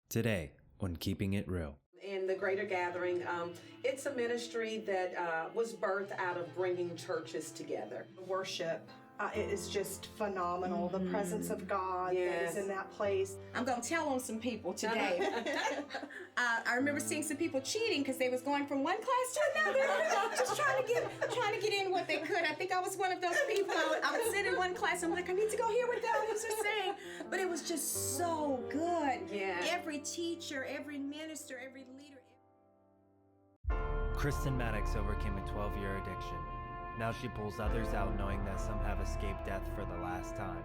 Today on Keeping It Real. In the Greater Gathering, it's a ministry that was birthed out of bringing churches together. Worship is just phenomenal. The presence of God that is in that place. I'm going to tell on some people today. I remember seeing some people cheating because they was going from one class to another, just trying to get in what they could. I think I was one of those people. I would sit in one class, I'm like, I need to go hear what God is saying. But it was just so good. Yeah. Every teacher, every minister, every leader. Kristen Maddox overcame a 12-year addiction. Now she pulls others out knowing that some have escaped death for the last time.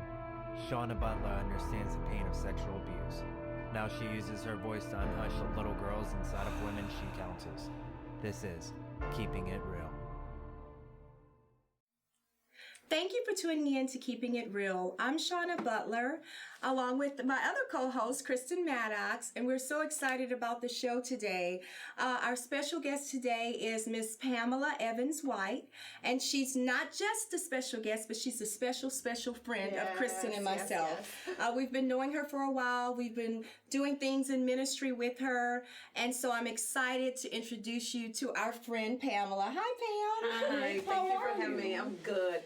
Shauna Butler understands the pain of sexual abuse. Now she uses her voice to unhush the little girls inside of women she counsels. This is Keeping It Real. Thank you for tuning in to Keeping It Real. I'm Shauna Butler, along with my other co-host, Kristen Maddox, and we're so excited about the show today. Our special guest today is Miss Pamela White, and she's not just a special guest, but she's a special friend of Kristen and myself. Yes. We've been knowing her for a while. We've been doing things in ministry with her, and so I'm excited to introduce you to our friend Pamela. Hi, Pam. Hi, thank you for having me. I'm good.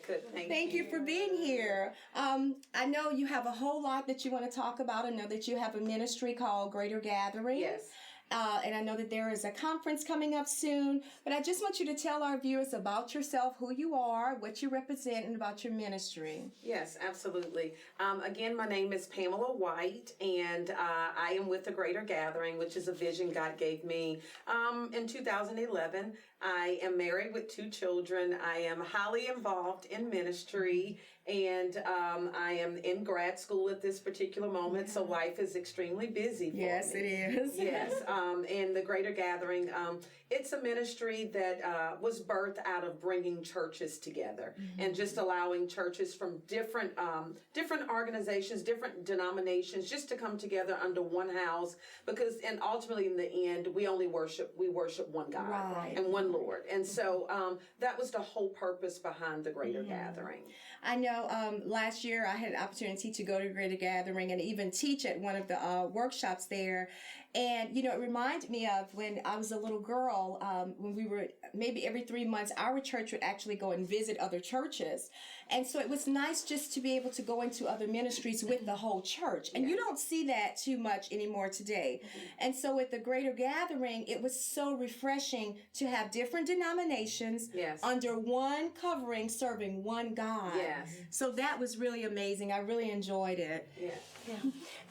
Thank you for being here. I know you have a whole lot that you want to talk about. I know that you have a ministry called Greater Gathering. Yes. And I know that there is a conference coming up soon, but I just want you to tell our viewers about yourself, who you are, what you represent, and about your ministry. Yes, absolutely. Again, my name is Pamela White, and I am with the Greater Gathering, which is a vision God gave me in 2011. I am married with 2 children. I am highly involved in ministry, and I am in grad school at this particular moment, so life is extremely busy for me. Yes, it is. Yes. In the Greater Gathering, it's a ministry that was birthed out of bringing churches together and just allowing churches from different organizations, different denominations, just to come together under one house. Because, and ultimately in the end, we worship one God and one Lord. And so that was the whole purpose behind the Greater Gathering. I know last year I had an opportunity to go to Greater Gathering and even teach at one of the workshops there. And, you know, it reminded me of when I was a little girl, when we were, maybe every 3 months, our church would actually go and visit other churches. And so it was nice just to be able to go into other ministries with the whole church. And you don't see that too much anymore today. And so at the Greater Gathering, it was so refreshing to have different denominations under one covering, serving one God. Yes. So that was really amazing. I really enjoyed it. Yeah.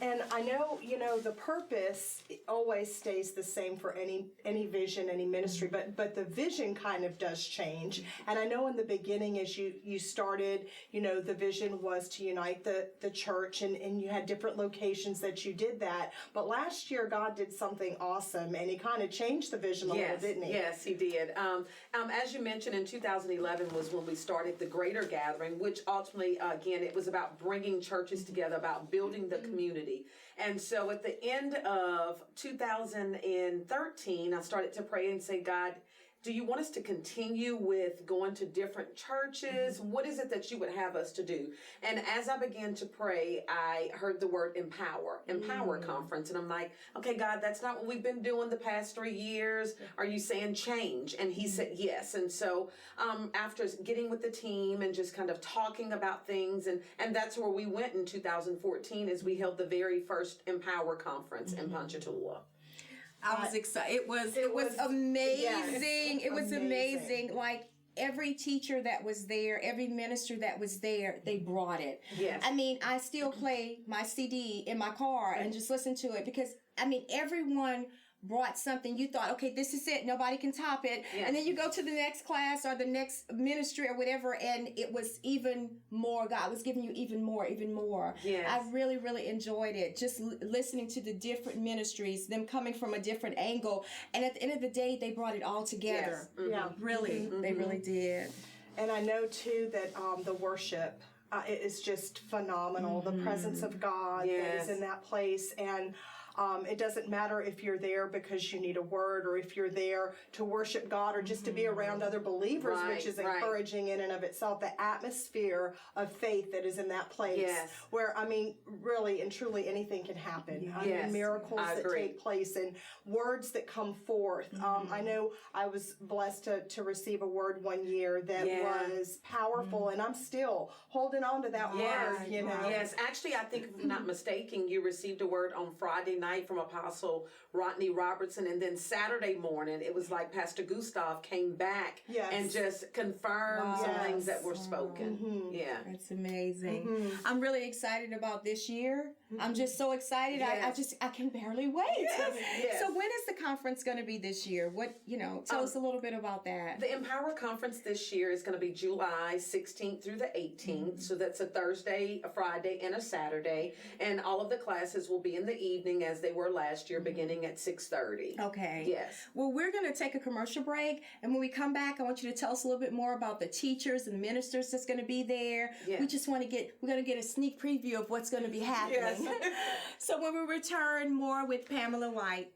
And I know, you know, the purpose always stays the same for any vision, any ministry, but the vision kind of does change. And I know in the beginning, as you started, you know, the vision was to unite the church, and you had different locations that you did that. But last year, God did something awesome, and He kind of changed the vision a little, didn't He? Yes, He did. As you mentioned, in 2011 was when we started the Greater Gathering, which ultimately, again, it was about bringing churches together, about building the community. And so at the end of 2013, I started to pray and say, God, do you want us to continue with going to different churches? What is it that you would have us to do? And as I began to pray, I heard the word empower conference. And I'm like, okay, God, that's not what we've been doing the past 3 years. Are you saying change? And He said yes. And so after getting with the team and just kind of talking about things, and that's where we went in 2014 as we held the very first Empower conference in Ponchatoula. I was excited. It was amazing. Yes, it was amazing. Like every teacher that was there, every minister that was there, they brought it. Yes. I mean, I still play my CD in my car and just listen to it because, I mean, everyone brought something. You thought, okay, this is it. Nobody can top it. Yes. And then you go to the next class or the next ministry or whatever, and it was even more. God was giving you even more. Yes. I really, really enjoyed it. Just listening to the different ministries, them coming from a different angle. And at the end of the day, they brought it all together. Yes. Mm-hmm. Yeah, really. Mm-hmm. They really did. And I know, too, that the worship it is just phenomenal. The presence of God that is in that place. And It doesn't matter if you're there because you need a word, or if you're there to worship God, or just to be around other believers, which is encouraging in and of itself. The atmosphere of faith that is in that place, where, I mean, really and truly anything can happen. I mean, miracles that take place and words that come forth. I know I was blessed to receive a word one year that was powerful, and I'm still holding on to that word, you know. Yes, actually, I think if I'm not mistaken, you received a word on Friday night from Apostle Rodney Robertson, and then Saturday morning, it was like Pastor Gustav came back and just confirmed some things that were spoken. Yeah. That's amazing. I'm really excited about this year. I'm just so excited. I can barely wait. So when is the conference going to be this year? What, tell us a little bit about that. The Empower Conference this year is going to be July 16th through the 18th. So that's a Thursday, a Friday, and a Saturday. And all of the classes will be in the evening as they were last year, beginning at 6:30. Okay. Yes. Well, we're going to take a commercial break. And when we come back, I want you to tell us a little bit more about the teachers and ministers that's going to be there. We just want to we're going to get a sneak preview of what's going to be happening. So when we return, more with Pamela White.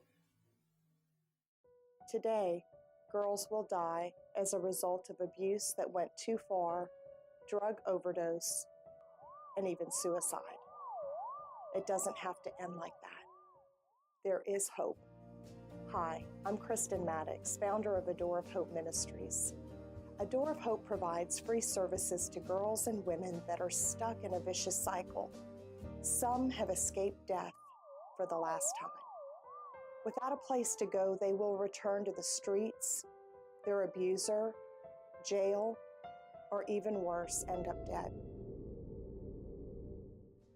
Today, girls will die as a result of abuse that went too far, drug overdose, and even suicide. It doesn't have to end like that. There is hope. Hi, I'm Kristen Maddox, founder of A Door of Hope Ministries. A Door of Hope provides free services to girls and women that are stuck in a vicious cycle. Some have escaped death for the last time. Without a place to go, they will return to the streets, their abuser, jail, or even worse, end up dead.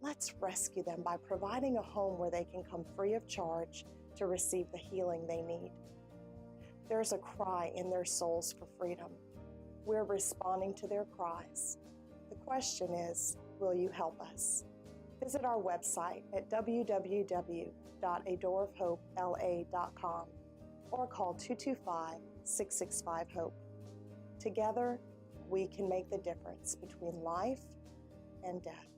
Let's rescue them by providing a home where they can come free of charge to receive the healing they need. There's a cry in their souls for freedom. We're responding to their cries. The question is, will you help us? Visit our website at www.adoorofhopela.com or call 225-665-HOPE. Together, we can make the difference between life and death.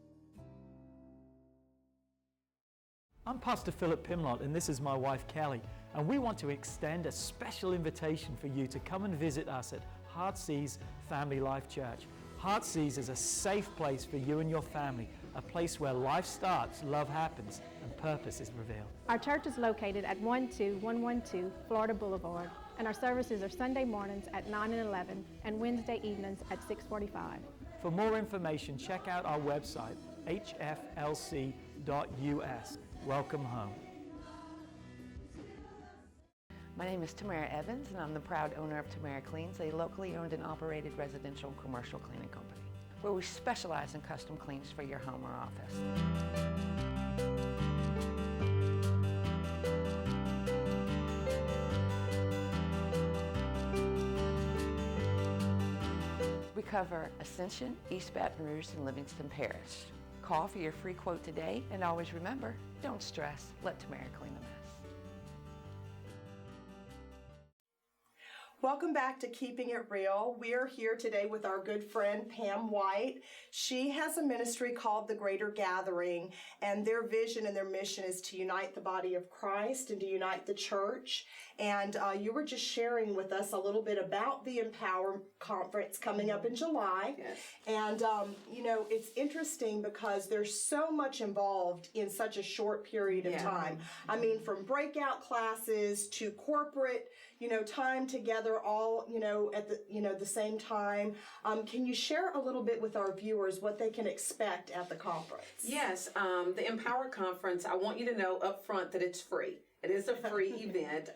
I'm Pastor Philip Pimlott, and this is my wife Kelly, and we want to extend a special invitation for you to come and visit us at Heartsease Family Life Church. Heartsease is a safe place for you and your family, a place where life starts, love happens, and purpose is revealed. Our church is located at 12112 Florida Boulevard, and our services are Sunday mornings at 9 and 11 and Wednesday evenings at 6:45. For more information, check out our website, hflc.us. Welcome home. My name is Tamara Evans, and I'm the proud owner of Tamara Cleans, a locally owned and operated residential and commercial cleaning company, where we specialize in custom cleans for your home or office. We cover Ascension, East Baton Rouge, and Livingston Parish. Call for your free quote today, and always remember, don't stress, let Tamara clean the mess. Welcome back to Keeping It Real. We are here today with our good friend Pam White. She has a ministry called The Greater Gathering, and their vision and their mission is to unite the body of Christ and to unite the church. And you were just sharing with us a little bit about the Empower Conference coming up in July. Yes. And, it's interesting because there's so much involved in such a short period of time. I mean, from breakout classes to corporate, time together all, at the same time. Can you share a little bit with our viewers what they can expect at the conference? Yes, the Empower Conference, I want you to know up front that it's free. It is a free event.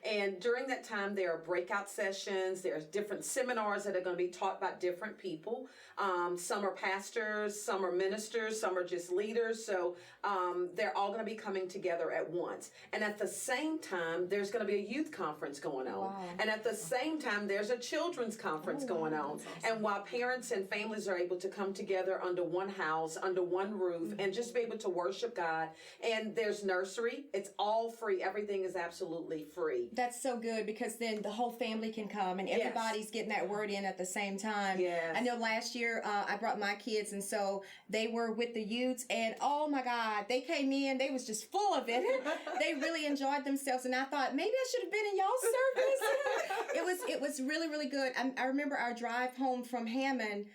And during that time, there are breakout sessions. There's different seminars that are going to be taught by different people. Some are pastors, some are ministers, some are just leaders. So they're all going to be coming together at once. And at the same time, there's going to be a youth conference going on. Wow. And at the same time, there's a children's conference going on. Awesome. And while parents and families are able to come together under one house, under one roof, and just be able to worship God. And there's nursery. It's all all free. Everything is absolutely free. That's so good, because then the whole family can come and everybody's getting that word in at the same time. Yes. I know last year I brought my kids, and so they were with the youths, and oh my God, they came in, they was just full of it. They really enjoyed themselves, and I thought maybe I should have been in y'all's service. It was really, really good. I remember our drive home from Hammond.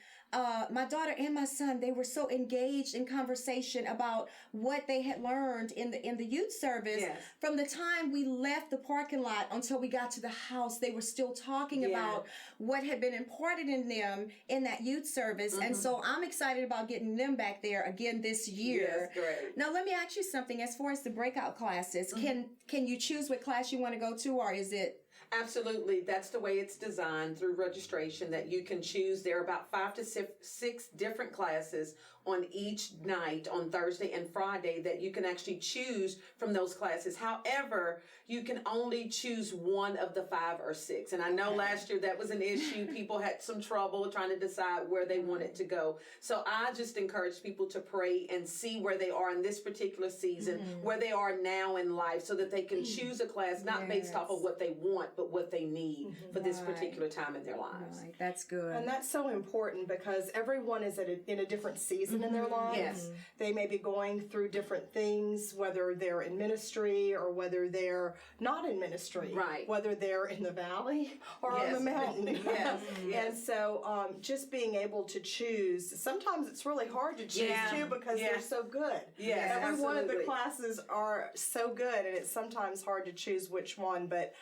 My daughter and my son, they were so engaged in conversation about what they had learned in the youth service. Yes. From the time we left the parking lot until we got to the house, they were still talking about what had been imparted in them in that youth service. And so I'm excited about getting them back there again this year. Yes, great. Now let me ask you something. As far as the breakout classes, can you choose what class you want to go to, or is it? Absolutely. That's the way it's designed through registration, that you can choose. There are about 5 to 6 different classes on each night on Thursday and Friday that you can actually choose from those classes. However, you can only choose one of the 5 or 6. And I know last year that was an issue. People had some trouble trying to decide where they wanted to go. So I just encourage people to pray and see where they are in this particular season, where they are now in life, so that they can choose a class not based off of what they want, but what they need for this particular time in their lives. Right, that's good. And that's so important, because everyone is in a different season in their lives. Yes. They may be going through different things, whether they're in ministry or whether they're not in ministry. Right. Whether they're in the valley or on the mountain. Yes. And so just being able to choose, sometimes it's really hard to choose too, because they're so good. Yes, Every one of the absolutely. classes are so good, and it's sometimes hard to choose which one, but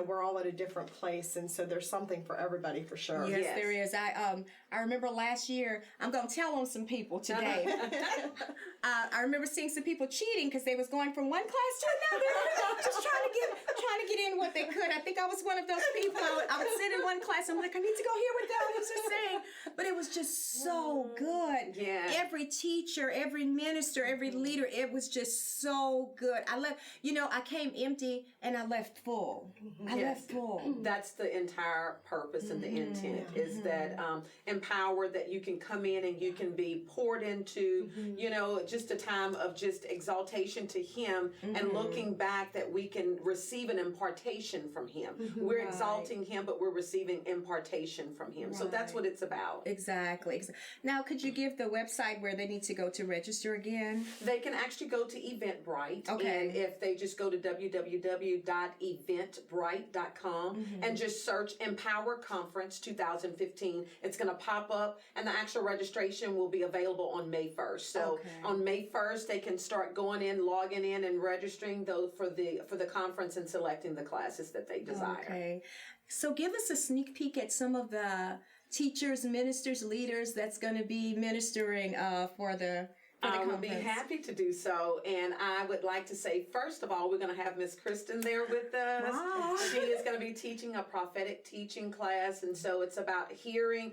we're all at a different place, and so there's something for everybody for sure. Yes, Yes. there is. I remember last year, I'm going to tell on some people today. I remember seeing some people cheating because they was going from one class to another, just trying to get in what they could. I think I was one of those people. I would sit in one class, I'm like, I need to go hear what the others are saying. But it was just so good. Yeah. Every teacher, every minister, every leader, it was just so good. I came empty and I left full. I left full. That's the entire purpose and the intent, is that empowered, that you can come in and you can be poured into, just a time of just exaltation to Him, and looking back that we can receive an impartation from Him. We're exalting Him, but we're receiving impartation from Him. So that's what it's about. Exactly. Now, could you give the website where they need to go to register again? They can actually go to Eventbrite. Okay. And if they just go to www.eventbrite.com and just search Empower Conference 2015, it's going to pop up, and the actual registration will be available on May 1st. So on May 1st, they can start going in, logging in, and registering for the conference and selecting the classes that they desire. Okay. So give us a sneak peek at some of the teachers, ministers, leaders that's going to be ministering for the I would be happy to do so. And I would like to say, first of all, we're going to have Miss Kristen there with us. Wow. She is going to be teaching a prophetic teaching class. And so it's about hearing,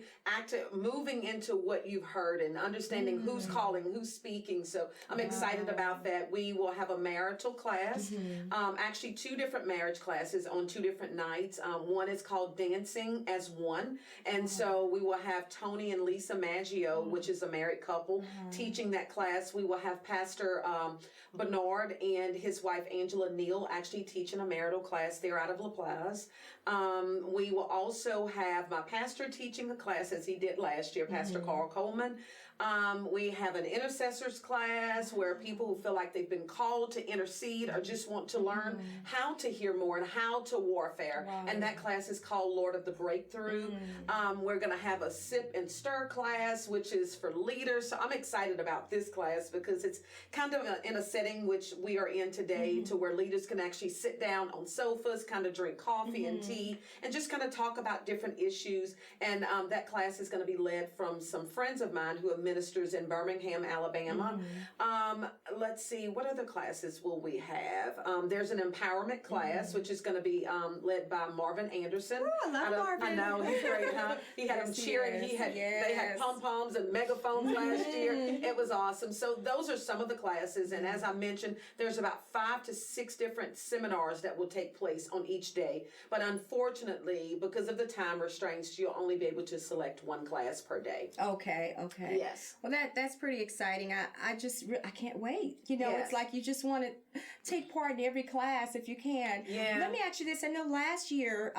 moving into what you've heard and understanding who's calling, who's speaking. So I'm excited about that. We will have a marital class, actually 2 different marriage classes on 2 different nights. One is called Dancing as One. And so we will have Tony and Lisa Maggio, which is a married couple, teaching that class. We will have Pastor Bernard and his wife Angela Neal actually teaching a marital class there out of La Plaza. We will also have my pastor teaching a class, as he did last year, Pastor Carl Coleman. We have an intercessors class where people who feel like they've been called to intercede or just want to learn how to hear more and how to warfare. And that class is called Lord of the Breakthrough. We're going to have a sip and stir class, which is for leaders. So I'm excited about this class because it's kind of in a setting which we are in today, to where leaders can actually sit down on sofas, kind of drink coffee and tea, and just kind of talk about different issues. And that class is going to be led from some friends of mine who have ministers in Birmingham, Alabama. Let's see, what other classes will we have? There's an empowerment class, which is going to be led by Marvin Anderson. Oh, I love Marvin. I know, he's great, huh? He had them cheering. They had pom-poms and megaphones last year. It was awesome. awesome. So those are some of the classes, and as I mentioned, there's about 5 to 6 different seminars that will take place on each day. But unfortunately, because of the time restraints, you'll only be able to select one class per day. Okay. Yes. Well, that's pretty exciting. I can't wait. Yes. It's like you just want to take part in every class if you can. Yeah. Let me ask you this. I know last year,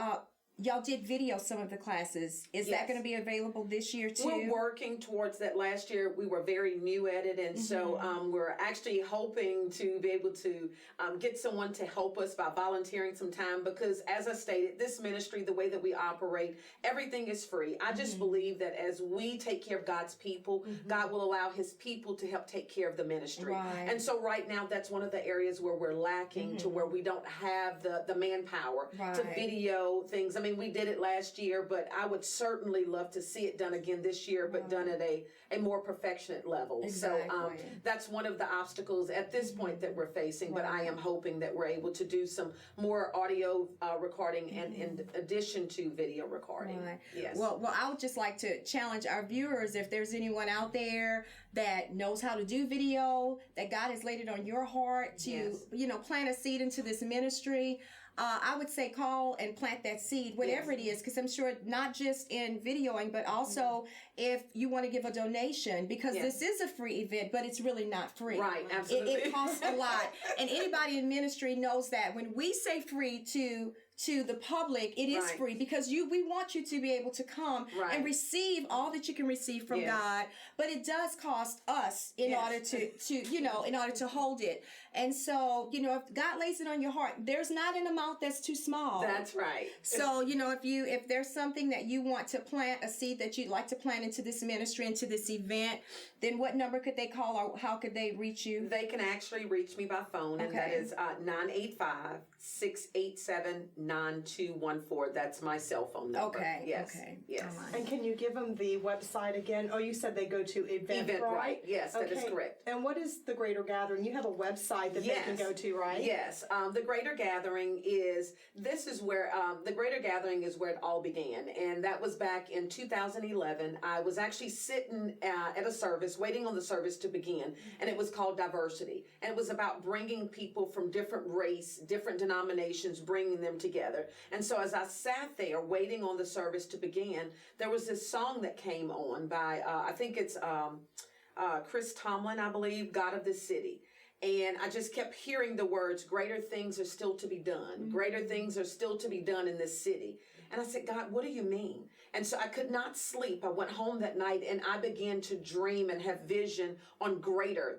y'all did video some of the classes. Is that Yes. going to be available this year too? We're working towards that. Last year we were very new at it, and so we're actually hoping to be able to get someone to help us by volunteering some time, because as I stated, this ministry, the way that we operate, everything is free. I just believe that as we take care of God's people, God will allow his people to help take care of the ministry. Right. And so right now that's one of the areas where we're lacking, to where we don't have the manpower to Right. video things. I mean, we did it last year, but I would certainly love to see it done again this year, but done at a more perfectionate level. So Exactly. that's one of the obstacles at this point that we're facing, but I am hoping that we're able to do some more audio recording and in addition to video recording. Right. Yes. Well, I would just like to challenge our viewers, if there's anyone out there that knows how to do video, that God has laid it on your heart to, Yes. plant a seed into this ministry. I would say call and plant that seed, whatever it is, because I'm sure not just in videoing, but also if you want to give a donation, because this is a free event, but it's really not free. Right, absolutely. It costs a lot. And anybody in ministry knows that when we say free to the public, it is Right. free, because we want you to be able to come Right. and receive all that you can receive from Yes. God, but it does cost us in Yes. order in order to hold it. And so, if God lays it on your heart, there's not an amount that's too small. That's right. So, if there's something that you want to plant, a seed that you'd like to plant into this ministry, into this event, then what number could they call, or how could they reach you? They can actually reach me by phone, and that Okay. is 985-687-9214. That's my cell phone number. Okay, Yes. okay. Yes. All right. And can you give them the website again? Oh, you said they go to Eventbrite. Eventbrite. Yes, that is Okay. correct. And what is the Greater Gathering? You have a website that they can go to, right? Yes. The Greater Gathering is where the Greater Gathering is where it all began, and that was back in 2011. I was actually sitting at a service, waiting on the service to begin, and it was called Diversity, and it was about bringing people from different race, different denominations, bringing them together. And so as I sat there waiting on the service to begin, there was this song that came on by I think it's Chris Tomlin, I believe, God of this City. And I just kept hearing the words, greater things are still to be done. Greater things are still to be done in this city. And I said, God, what do you mean? And so I could not sleep. I went home that night and I began to dream and have vision on the greater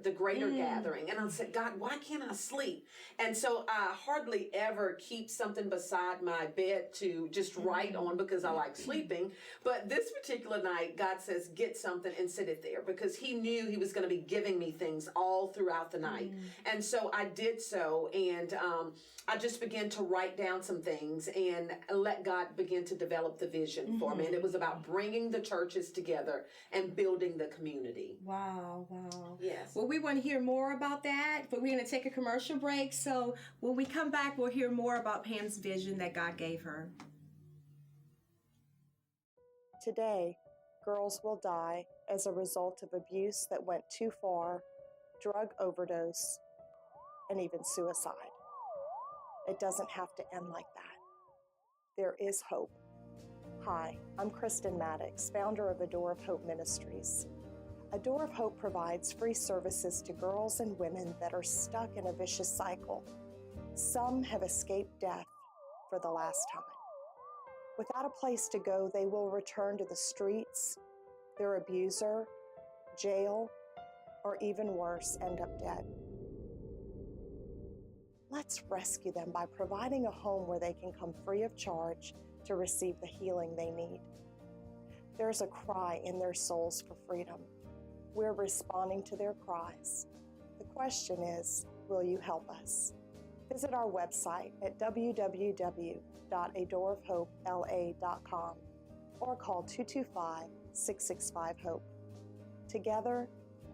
gathering. And I said, God, why can't I sleep? And so I hardly ever keep something beside my bed to just write on, because I like sleeping. But this particular night, God says, get something and sit it there, because he knew he was going to be giving me things all throughout the night. And so I did so, and I just began to write down some things and let God begin to develop the vision for me. And it was about bringing the churches together and building the community. Wow. Yes. Well, we want to hear more about that, but we're going to take a commercial break. So when we come back, we'll hear more about Pam's vision that God gave her. Today, girls will die as a result of abuse that went too far, drug overdose, and even suicide. It doesn't have to end like that. There is hope. Hi, I'm Kristen Maddox, founder of A Door of Hope Ministries. A Door of Hope provides free services to girls and women that are stuck in a vicious cycle. Some have escaped death for the last time. Without a place to go, they will return to the streets, their abuser, jail, or even worse, end up dead. Let's rescue them by providing a home where they can come free of charge to receive the healing they need. There's a cry in their souls for freedom. We're responding to their cries. The question is, will you help us? Visit our website at www.adoorofhopela.com or call 225-665-HOPE. Together,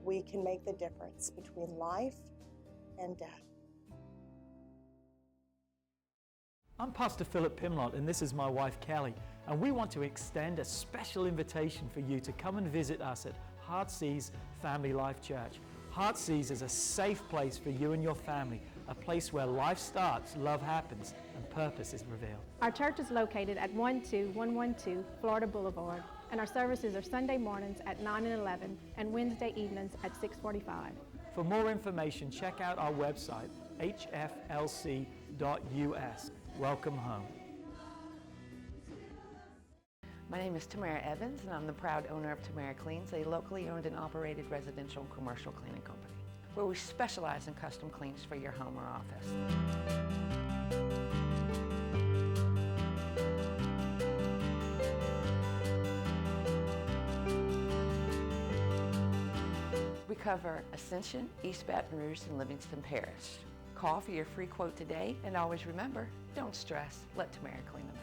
we can make the difference between life and death. I'm Pastor Philip Pimlott, and this is my wife Callie, and we want to extend a special invitation for you to come and visit us at Heartsease Family Life Church. Heartsease is a safe place for you and your family, a place where life starts, love happens, and purpose is revealed. Our church is located at 12112 Florida Boulevard, and our services are Sunday mornings at 9 and 11 and Wednesday evenings at 6:45. For more information, check out our website, hflc.us. Welcome home. My name is Tamara Evans, and I'm the proud owner of Tamara Cleans, a locally owned and operated residential and commercial cleaning company, where we specialize in custom cleans for your home or office. We cover Ascension, East Baton Rouge, and Livingston Parish. Call for your free quote today, and always remember, don't stress, let Tamara clean the mess.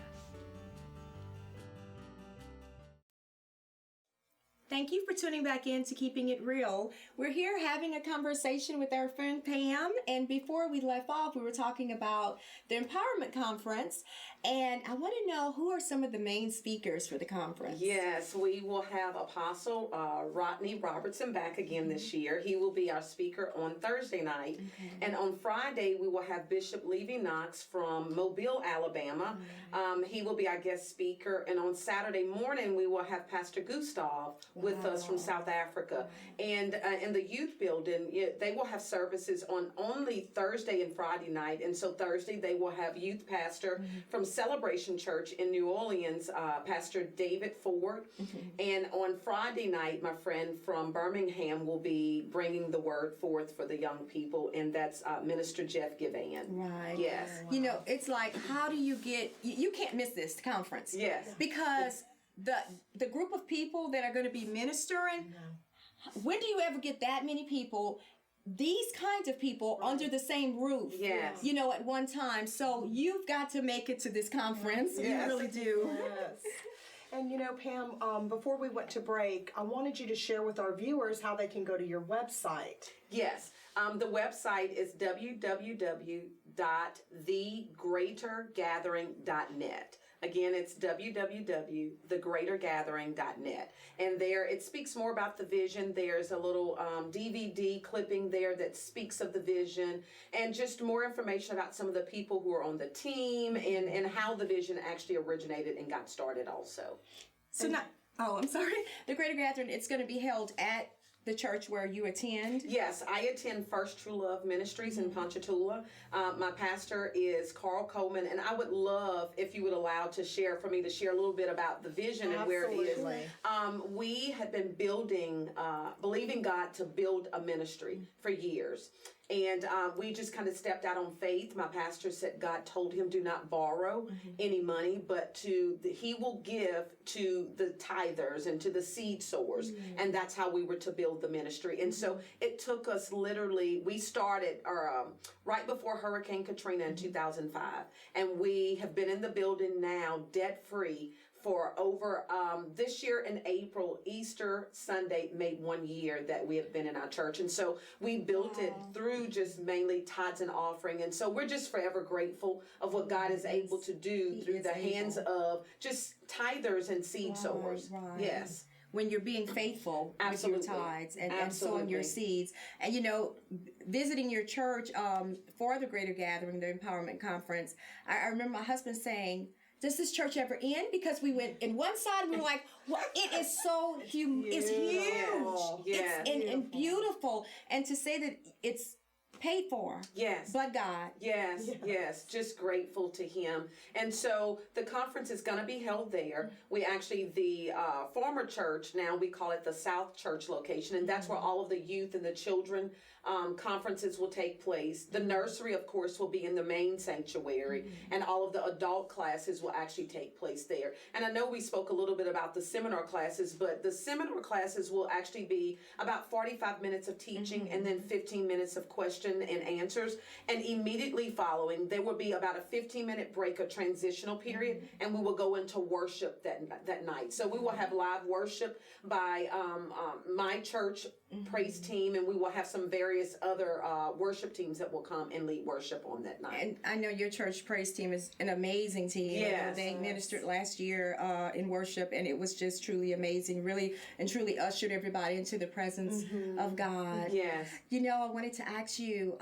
Thank you for tuning back in to Keeping It Real. We're here having a conversation with our friend Pam, and before we left off, we were talking about the Empowerment Conference, and I want to know, who are some of the main speakers for the conference? Yes, we will have Apostle Rodney Robertson back again this year. He will be our speaker on Thursday night. And on Friday, we will have Bishop Levy Knox from Mobile, Alabama. He will be our guest speaker. And on Saturday morning, we will have Pastor Gustav with us from South Africa. And in the youth building, they will have services on only Thursday and Friday night. And so Thursday, they will have youth pastor from Celebration Church in New Orleans, Pastor David Ford. And on Friday night, my friend from Birmingham will be bringing the word forth for the young people, and that's Minister Jeff Givan. Right. Yes. You know, it's like, how do you get, you can't miss this conference. Yes. Because the group of people that are going to be ministering, when do you ever get that many people, these kinds of people, under the same roof? Yes. You know, at one time. So you've got to make it to this conference. Yes. You really do. Yes. And you know, Pam, before we went to break, I wanted you to share with our viewers how they can go to your website. Yes. The website is www.thegreatergathering.net. Again, it's www.thegreatergathering.net. And there, it speaks more about the vision. There's a little DVD clipping there that speaks of the vision, and just more information about some of the people who are on the team, and how the vision actually originated and got started also. So now, I'm sorry. The Greater Gathering, it's going to be held at the church where you attend? Yes, I attend First True Love Ministries in Ponchatoula. My pastor is Carl Coleman, and I would love if you would allow for me to share a little bit about the vision and where it is. We had been believing God to build a ministry for years. And we just kind of stepped out on faith. My pastor said God told him, do not borrow any money, but he will give to the tithers and to the seed sowers. And that's how we were to build the ministry. And so it took us literally, we started right before Hurricane Katrina in 2005. And we have been in the building now debt-free for over, this year in April, Easter Sunday made 1 year that we have been in our church. And so we built it through just mainly tithes and offering. And so we're just forever grateful of what God is able to do through the hands of just tithers and seed sowers. Yes. When you're being faithful with your tithes and sowing your seeds. And, you know, visiting your church for the Greater Gathering, the Empowerment Conference, I remember my husband saying, does this church ever end? Because we went in one side, we were like, well, it is so huge. It's huge. Yes. And beautiful. And to say that it's paid for. Yes. But God. Yes. Just grateful to him. And so the conference is going to be held there. We actually, the former church, now we call it the South Church location, and that's where all of the youth and the children conferences will take place. The nursery, of course, will be in the main sanctuary, and all of the adult classes will actually take place there. And I know we spoke a little bit about the seminar classes, but the seminar classes will actually be about 45 minutes of teaching and then 15 minutes of question and answers. And immediately following, there will be about a 15-minute break, a transitional period, and we will go into worship that night. So we will have live worship by my church praise team, and we will have some very various other worship teams that will come and lead worship on that night. And I know your church praise team is an amazing team. Yes. They ministered last year in worship, and it was just truly amazing. Really and truly ushered everybody into the presence of God. Yes. You know, I wanted to ask you,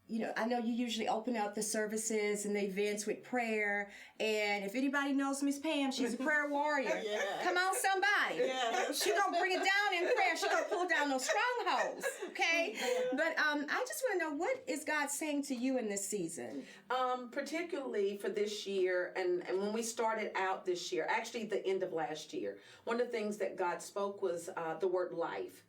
you know, I know you usually open up the services and the events with prayer. And if anybody knows Miss Pam, she's a prayer warrior. Come on, somebody. She gonna bring it down in prayer. She gonna pull down those strongholds, okay? But I just want to know, what is God saying to you in this season? Particularly for this year, and when we started out this year, actually the end of last year, one of the things that God spoke was the word life.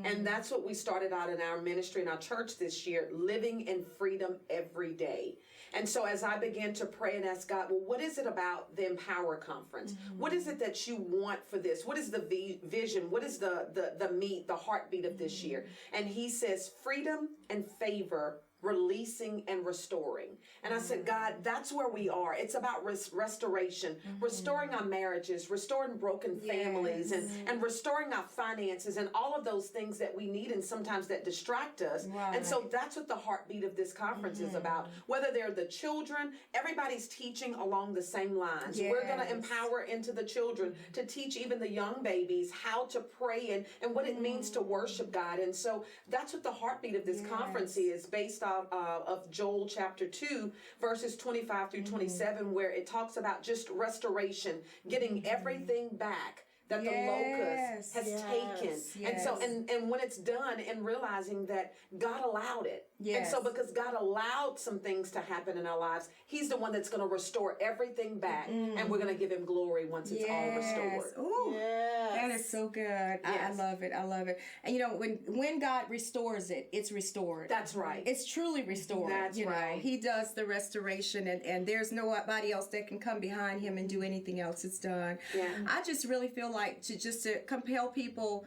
And that's what we started out in our ministry in our church this year, living in freedom every day. And so as I began to pray and ask God, well, what is it about the Empower Conference? What is it that you want for this? What is the vision? What is the meat, the heartbeat of this year? And he says, freedom and favor, releasing and restoring. And I said, God, that's where we are. It's about restoration, restoring our marriages, restoring broken families, and restoring our finances and all of those things that we need and sometimes that distract us. And so that's what the heartbeat of this conference is about. Whether they're the children, everybody's teaching along the same lines. We're going to empower into the children to teach even the young babies how to pray and what it means to worship God. And so that's what the heartbeat of this conference is, based of Joel chapter 2, verses 25 through 27, where it talks about just restoration, getting everything back that the locust has taken. And so, and when it's done, and realizing that God allowed it. And so because God allowed some things to happen in our lives, he's the one that's going to restore everything back. And we're going to give him glory once it's all restored. Ooh, that is so good. I love it. I love it. And you know, when God restores it, it's restored. That's right. It's truly restored. That's right. He does the restoration, and there's nobody else that can come behind him and do anything else. It's done. I just really feel like to compel people,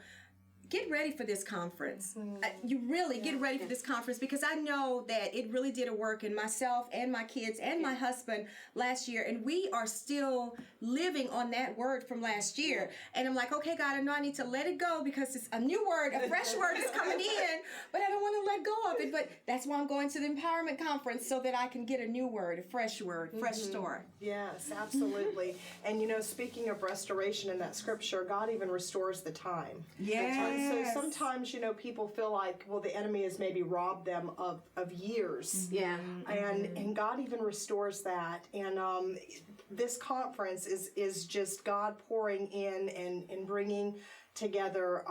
get ready for this conference. You really get ready for this conference, because I know that it really did a work in myself and my kids and my husband last year, and we are still living on that word from last year. And I'm like, okay, God, I know I need to let it go because it's a new word, a fresh word is coming in, but I don't want to let go of it. But that's why I'm going to the empowerment conference, so that I can get a new word, a fresh word, fresh start. Yes, absolutely. And you know, speaking of restoration in that scripture, God even restores the time. So sometimes, you know, people feel like, well, the enemy has maybe robbed them of years. And God even restores that. And this conference is just God pouring in and bringing together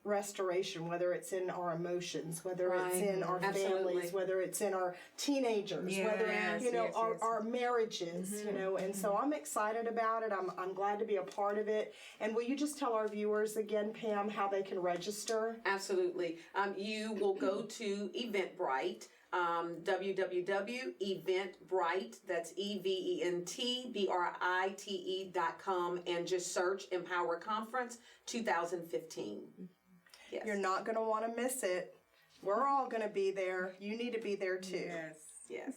restoration, whether it's in our emotions, whether it's in our families, whether it's in our teenagers, whether you know our marriages, you know. And so I'm excited about it. I'm glad to be a part of it. And will you just tell our viewers again, Pam, how they can register? Absolutely. You will go to Eventbrite. www.eventbrite, that's eventbrite.com, and just search Empower Conference 2015. Yes. You're not going to want to miss it. We're all going to be there. You need to be there too. Yes.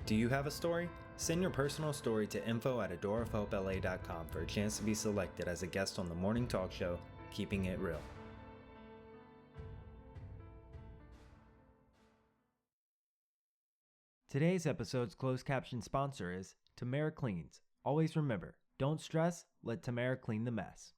Do you have a story? Send your personal story to info@adoreofhopela.com for a chance to be selected as a guest on the morning talk show, Keeping It Real. Today's episode's closed caption sponsor is Tamara Cleans. Always remember, don't stress, let Tamara clean the mess.